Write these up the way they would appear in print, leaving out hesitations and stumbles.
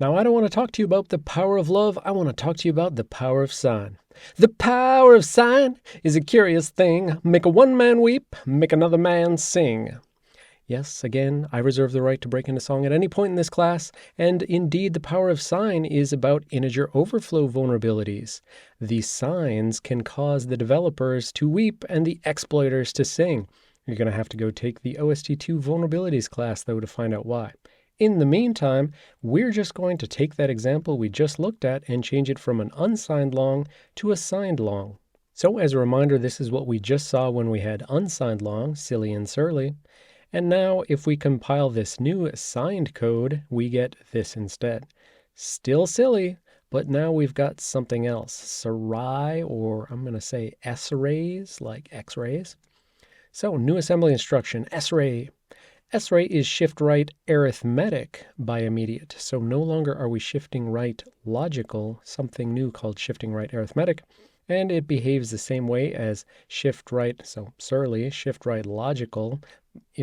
Now, I don't want to talk to you about the power of love. I want to talk to you about the power of sign. The power of sign is a curious thing. Make a one man weep, make another man sing. Yes, again, I reserve the right to break into song at any point in this class, and indeed the power of sign is about integer overflow vulnerabilities. The signs can cause the developers to weep and the exploiters to sing. You're going to have to go take the OST2 vulnerabilities class, though, to find out why. In the meantime, we're just going to take that example we just looked at and change it from an unsigned long to a signed long. So as a reminder, this is what we just saw when we had unsigned long, silly and surly. And now if we compile this new signed code, we get this instead. Still silly, but now we've got something else. Sarai, or I'm going to say S-rays, like X-rays. So new assembly instruction, S-ray. S-ray is shift right arithmetic by immediate. So no longer are we shifting right logical, something new called shifting right arithmetic. And it behaves the same way as shift right, so surly, shift right logical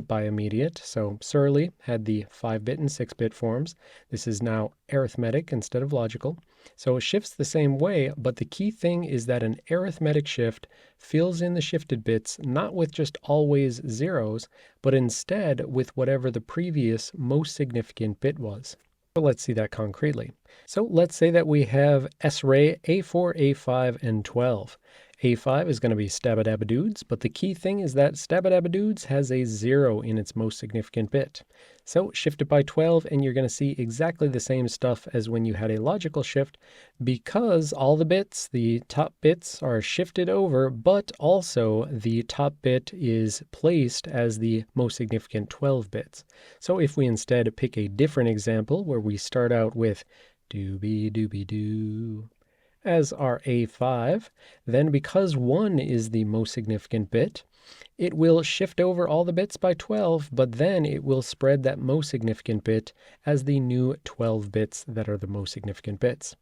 by immediate. So surly had the 5-bit and 6-bit forms. This is now arithmetic instead of logical. So it shifts the same way, but the key thing is that an arithmetic shift fills in the shifted bits not with just always zeros, but instead with whatever the previous most significant bit was. So let's see that concretely. So let's say that we have S-ray A4, A5, and 12. A5 is going to be stabadabadoods, but the key thing is that stabadabadoods has a 0 in its most significant bit. So shift it by 12 and you're going to see exactly the same stuff as when you had a logical shift, because all the bits, the top bits, are shifted over, but also the top bit is placed as the most significant 12 bits. So if we instead pick a different example where we start out with doobie doobie doo as our A5, then because 1 is the most significant bit, it will shift over all the bits by 12, but then it will spread that most significant bit as the new 12 bits that are the most significant bits.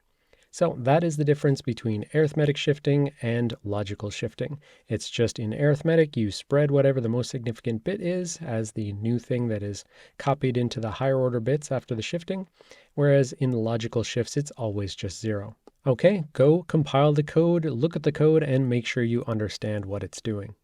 So that is the difference between arithmetic shifting and logical shifting. It's just in arithmetic, you spread whatever the most significant bit is as the new thing that is copied into the higher order bits after the shifting, whereas in logical shifts, it's always just 0. Okay, go compile the code, look at the code, and make sure you understand what it's doing.